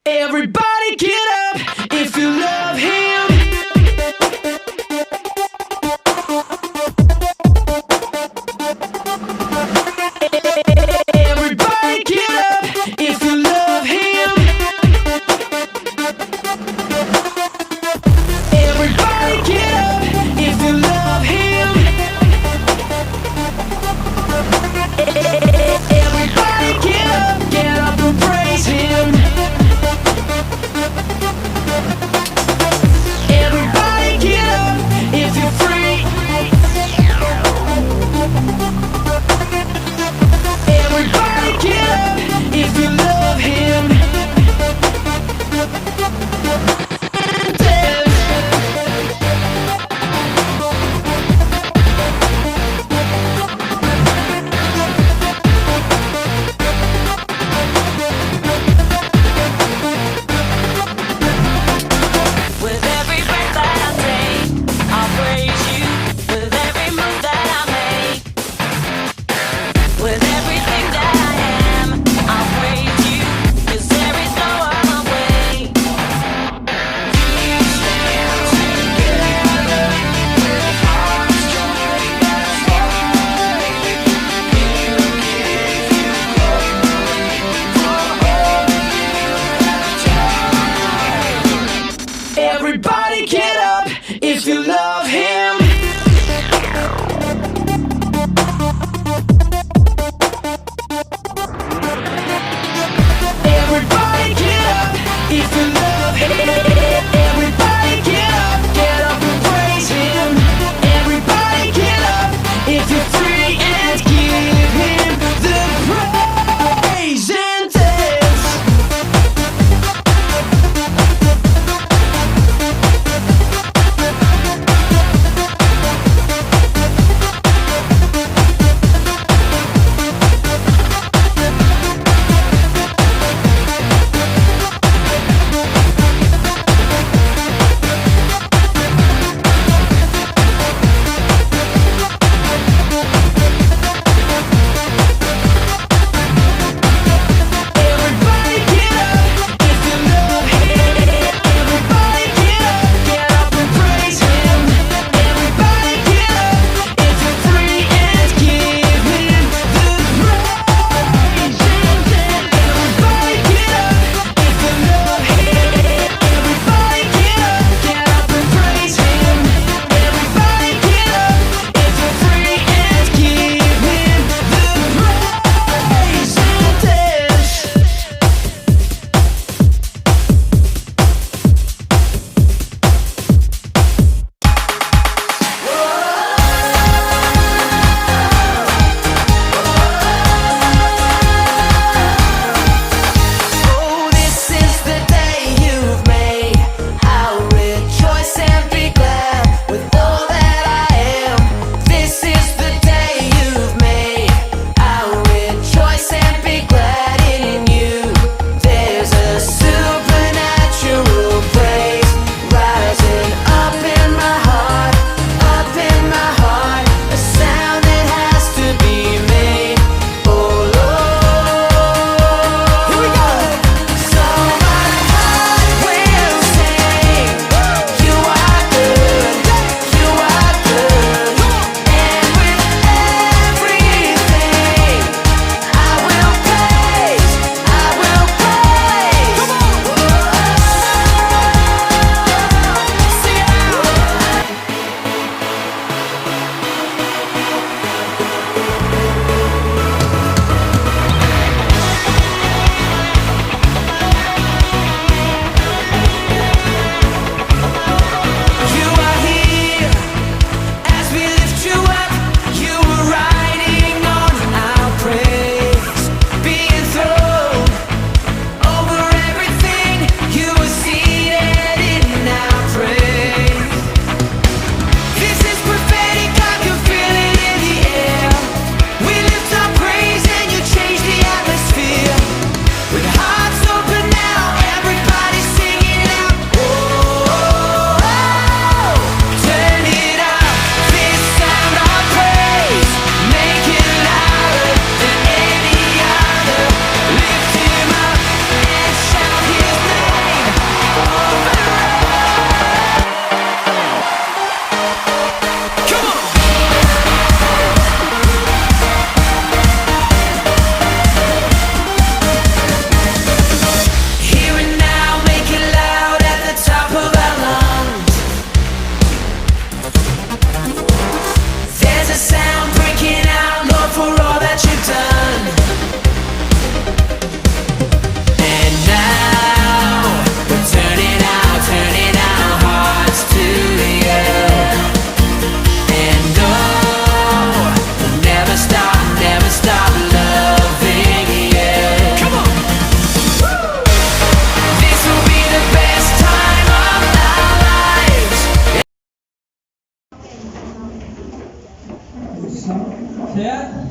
Everybody get up if you love him. Everybody get up if you love him. Everybody get up if you love him. Everybody get up and praise him.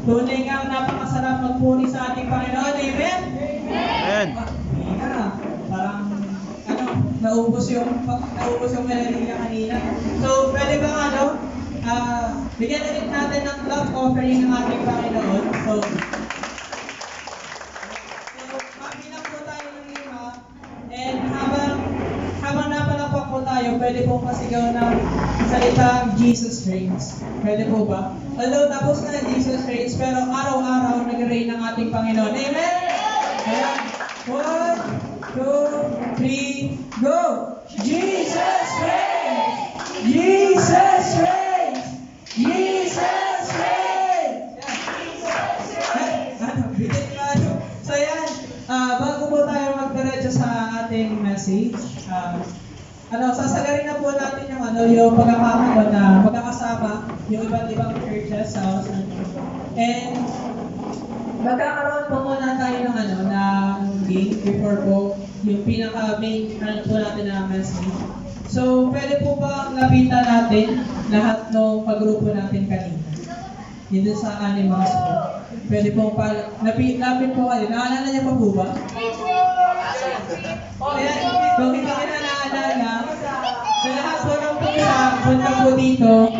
Tunay nga napakasarap magpuri sa ating Panginoon. Amen? Amen. Parang, naubos yung melody niya kanina. So, pwede ba bigyan na rin natin ng love offering ng ating Panginoon. So, mabilang po tayo ng 5. And habang napalakpak po tayo, pwede po pasigaw ng salitang Jesus reigns. Pwede po ba? Although tapos na Jesus reigns, pero araw-araw nag-reign ng ating Panginoon. Amen? Ayan. 1, 2, 3, go! Jesus reigns! Jesus reigns! Jesus reigns! So yan, bago po tayo magdiretso sa ating message, sasagarin na po natin yung pagkakataon na magkakasama yung iba't ibang churches sa Austin. And magkakaroon po muna tayo ng game before po yung pinaka-main po natin na message. So, pwede po ba lapitan natin lahat ng pagrupo natin kanina? Dito sa Animals po. Pwede po lapit po kayo. Naalala niyo pa po ba? Ayan, kung hindi ka na naalala, sa lahat po ng punta po dito.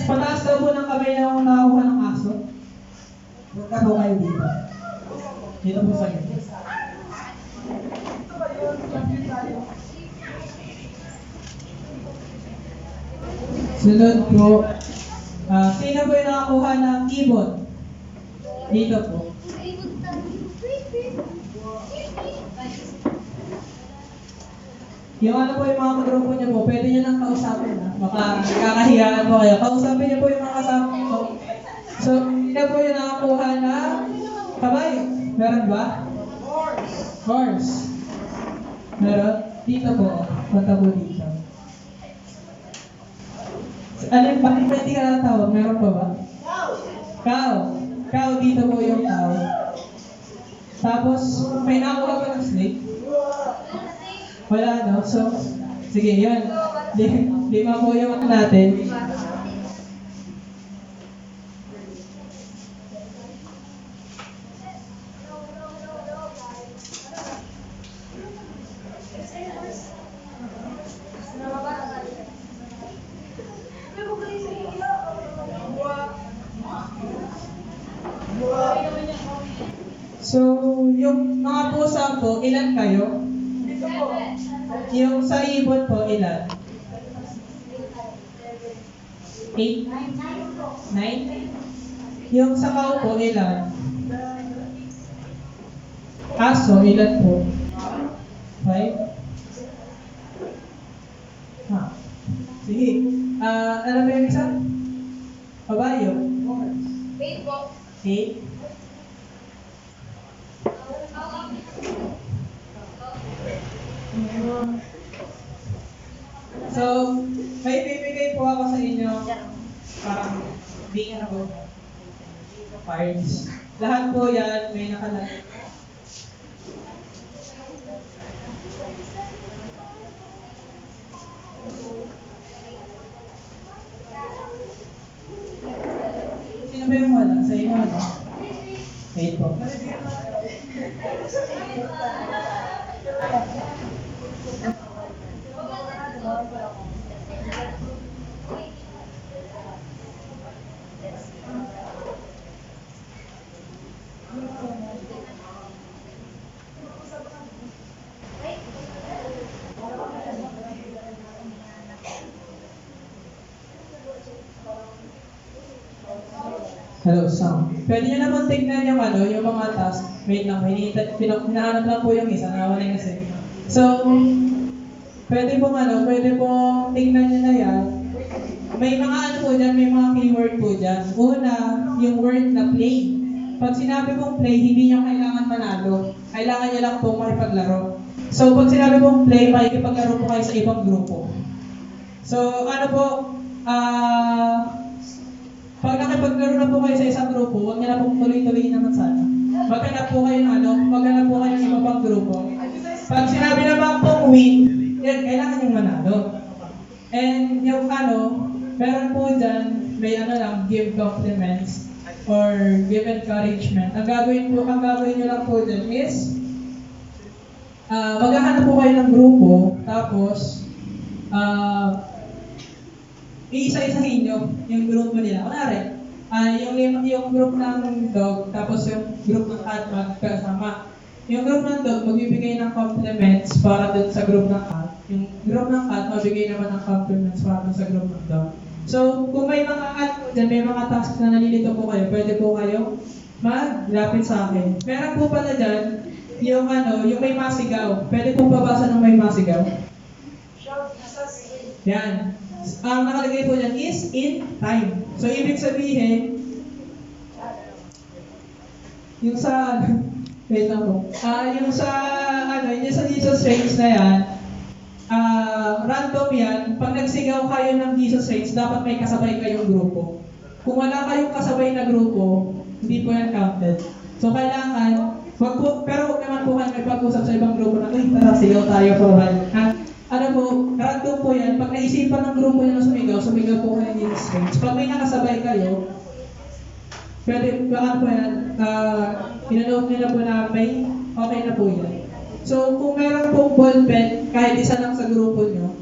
Pataas daw po ng kamay na nakakuha ng aso. Punta po kayo dito. Dito po sa gitna. Sunod po, sino po yung nakakuha ng ibon? Dito po. Yung po yung mga magrupo niyo po, pwede niyo nang kausapin baka kakahiyaan po kayo. Kausapin niyo po yung mga kasama ko. So, sino po yung nakakuha ng kabayo? Meron ba? Horse. Meron? Dito po. Punta po dito. Bakit pwede ka natawag? Meron pa ba? Cow. Cow, dito po yung cow. Tapos, may nakakuha pa ng snake? Wala, no? So, sige, yun. 5 po yung natin. So, yung mga pusa po, ilan kayo? Yung sa ibon po, ilan? 8? 9? Yung sa cow po, ilan? Aso, ilan po? 5? Sige. Ano ba yung isa? Kabayo? 8 po. 8? So, may bibigay po ako sa inyo parang being about cards. Lahat po yan may nakalagay. Sino ba yung wala? Sa inyo ano? Wait po. Hello, Sam. Pwede nyo naman tignan yung yung mga task. Wait lang, hinahanap lang po yung isa, nawala yung isa. So, pwede pong tignan nyo na yan. May mga po dyan, may mga keyword po dyan. Una, yung word na play. Pag sinabi pong play, hindi nyo kailangan manalo. Kailangan nyo lang pong makipaglaro. So, pag sinabi pong play, makikipaglaro po kayo sa ibang grupo. So, pag nakipaglaro na po kayo sa isang grupo, huwag niyo na pong tuloy-tuloy naman sana. Maghanap po kayo ng maghanap po kayo ng iba pang grupo. Pag sinabi naman pong win, yan, kailangan yung manalo. And yung meron po dyan, may lang, give compliments or give encouragement. Ang gagawin nyo lang po dyan is, maghahanap po kayo ng grupo, tapos, iisa-isahin nyo yung grupo nila. Kunwari, yung group ng dog, tapos yung group ng cat magkasama. Yung group ng dog, magbibigay ng compliments para dun sa group ng cat. Yung group ng cat, magbibigay naman ng compliments para dun sa group ng dog. So, kung may mga cat dyan, may mga tasks na nalilito po kayo, pwede po kayo maglapit sa akin. Meron po pala dyan, yung may masigaw. Pwede po babasa ng may masigaw. Yan. Ang nakalagay po dyan is in time. So, ibig sabihin, yung sa, wait lang po. Yung sa Jesus Reigns na yan, random yan. Pag nagsigaw kayo ng Jesus Reigns, dapat may kasabay kayong grupo. Kung wala kayong kasabay na grupo, hindi po yan counted. So, kailangan, pero huwag naman po kayo may pag-usap sa ibang grupo na, tara, sigaw tayo for a while. Random po yan. Pag naisipan ng grupo nyo na sumigaw po kayo ng Jesus Reigns. Pag may nakasabay kayo, pwede, baka po yan, pinanood nyo na po na may, okay na po yan. So, kung meron pong ballpen, kahit isa lang sa grupo nyo,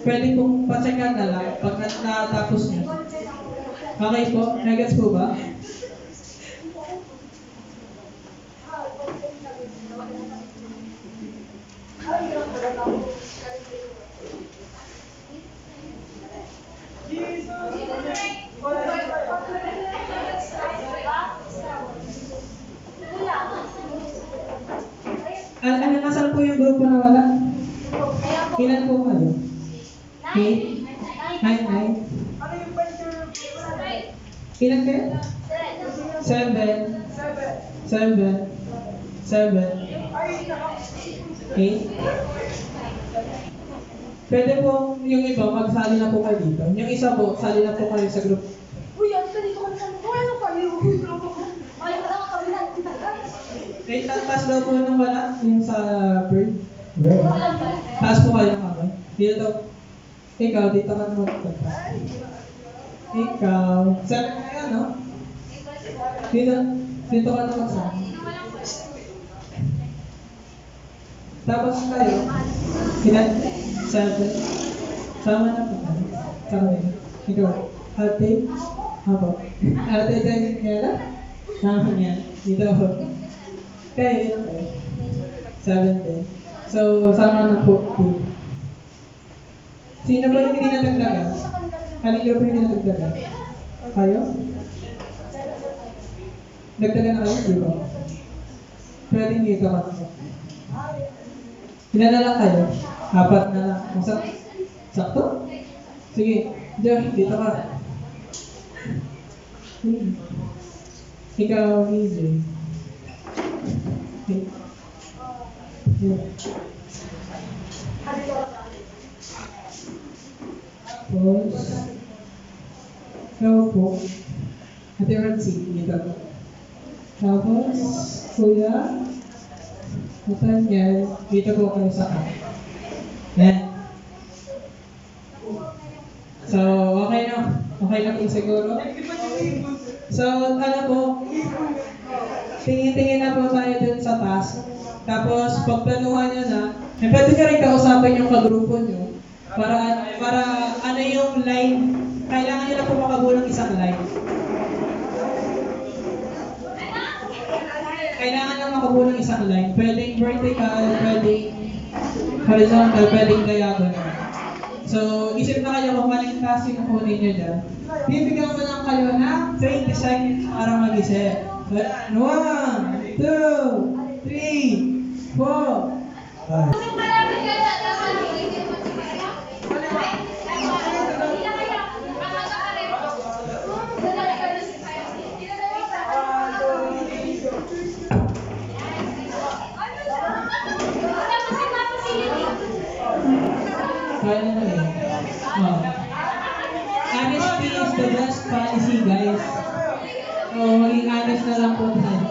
pwede pong pa-checkan na lang pag natapos nyo. Okay po? Nagets po ba? Nasaan po yung grupo na wala? Ilan po kayo? 8? 9? Ilan kayo? 7? 8? Pwede po yung iba, magsali na po kayo dito. Yung isa po, sali na po kayo sa group. Uy, ano ka dito ka naman? Ano kayo? Ay, wala ka kami lang. Taas daw po nung wala, yung sa bird. Taas po kayo kamay. Dito daw. Ikaw, dito ka naman. Ikaw. Sabi ka yan, no? Dito ka naman sa. Tapos kayo. Ilan? 7. Sama na po kayo. Sama na. Ikaw. Ate? Apo. Ate Daniela? Yan. Dito ako. Kaya yun kayo. 7 din. So, sama na po. 2. Sino ba yung hindi natagdagan? Anong group yung hindi natagdagan? Kayo? Nagdagan na kayo, di ba? Pwede nyo ito kasi. Ilan na lang kayo? 4 na lang. Sakto? Sige. Josh, dito ka. Ikaw, easy. Tapos, ikaw po, Ate Rancy, dito. Tapos, Kuya, Nathaniel, dito po kayo sa akin. Yan. So, okay na. Okay na po siguro. So, po, tingin-tingin na po tayo dun sa task. Tapos, pagplanuhan nyo na, pwede nyo rin kausapin yung kagrupo nyo para yung line, kailangan nyo na po makabuo ng isang line. Kailangan na makabuo ng isang line. Pwedeng vertical, pwedeng horizontal, pwedeng diagonal. So, isip na kayo kung maling task yung kunin nyo dyan. Bibigyan ko lang kayo ng 20 seconds para mag-isip. 1, 2, 3, 4, 5. Kaya na yun. Honest piece. the best policy, guys. So, maging honest na lang po tayo.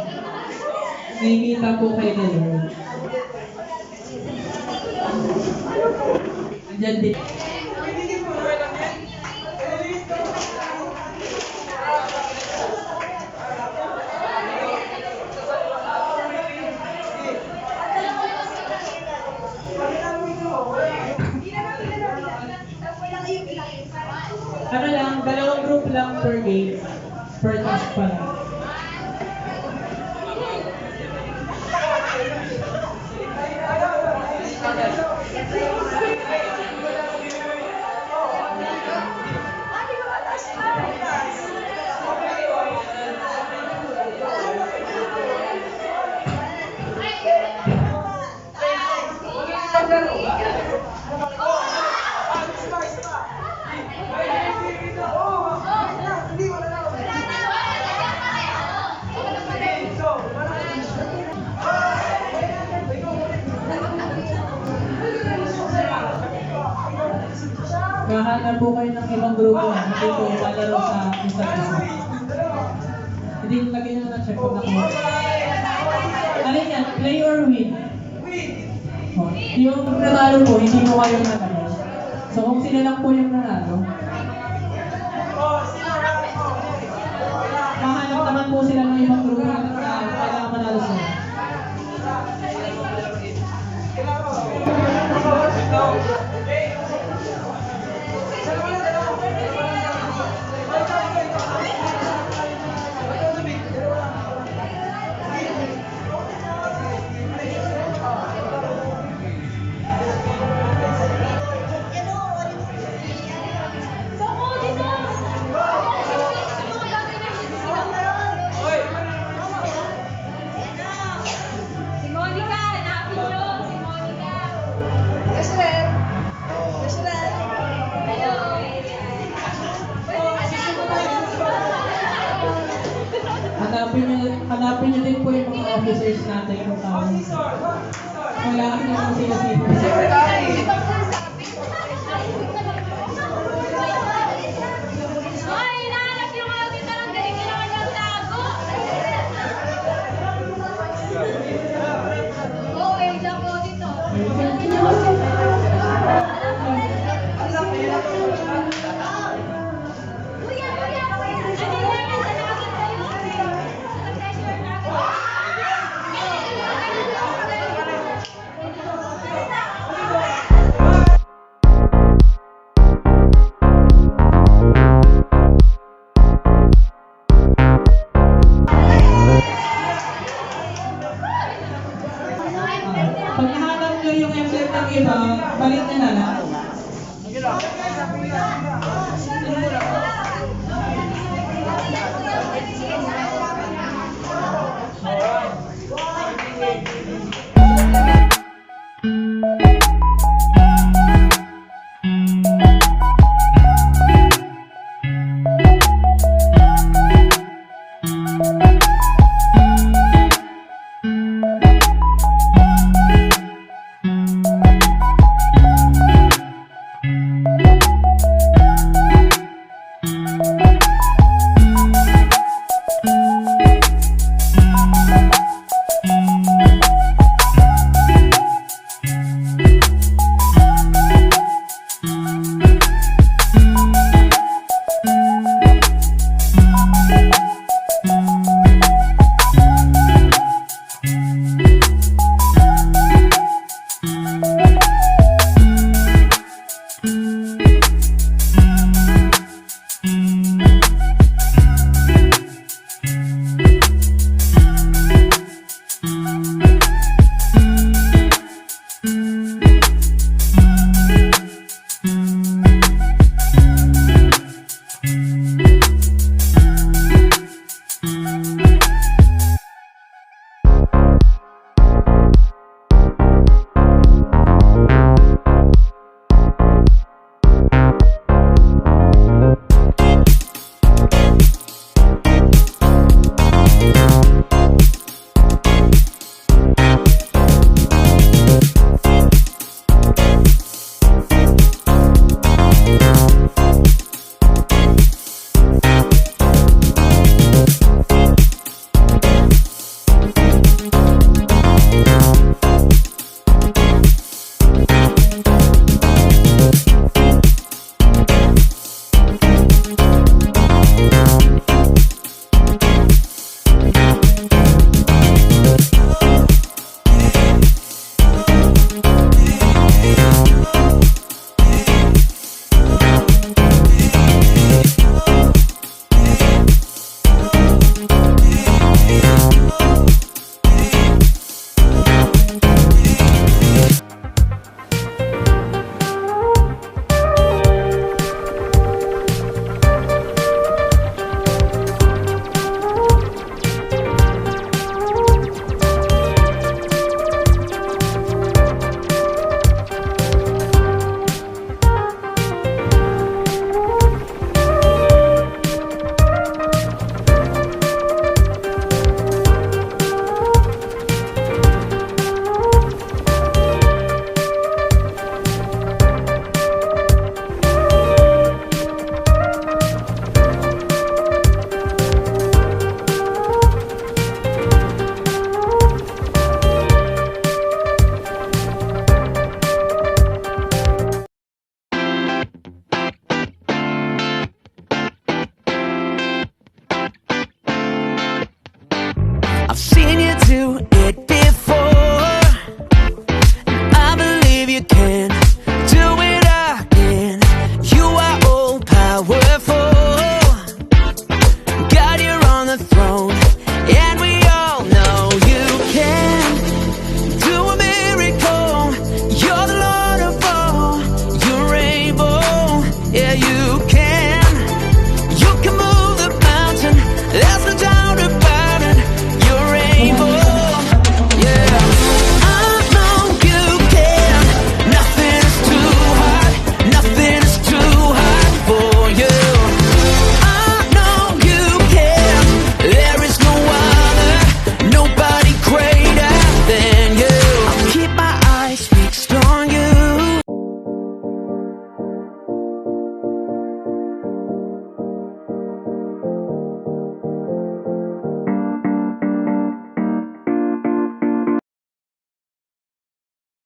Nakikita po kayo na Lord. Andyan din. Ano lang, dalawang group lang per game. Per task pa lang. Mahanap po kayo ng ibang grupo na hindi po malaro sa isa't isa. Hindi lagyan nyo na check kung nakuha. Alin yan? Play or win? Oh, yung nanalo po, hindi po kayo nanalo. So kung sila lang po yung nanalo, mahanap naman po sila ng ibang grupo na kailangan manalo sila. Si Monica, hanapin niyo. Si Monica. Yes, sir. Yes, sir. Hello. Hanapin nyo din po yung mga officers natin kung tawag. Wala kasi naman sila sino. Hoy, hinahanap yung mga kita ng galing kailangan niyang tago. Oo, diyan po dito. Kuya, kuya, kuya. Ano yan? Nalakad kayo? Nag-pressure na ako. Pag nahanap nyo yung emblem ng iba, balik nyo na lang.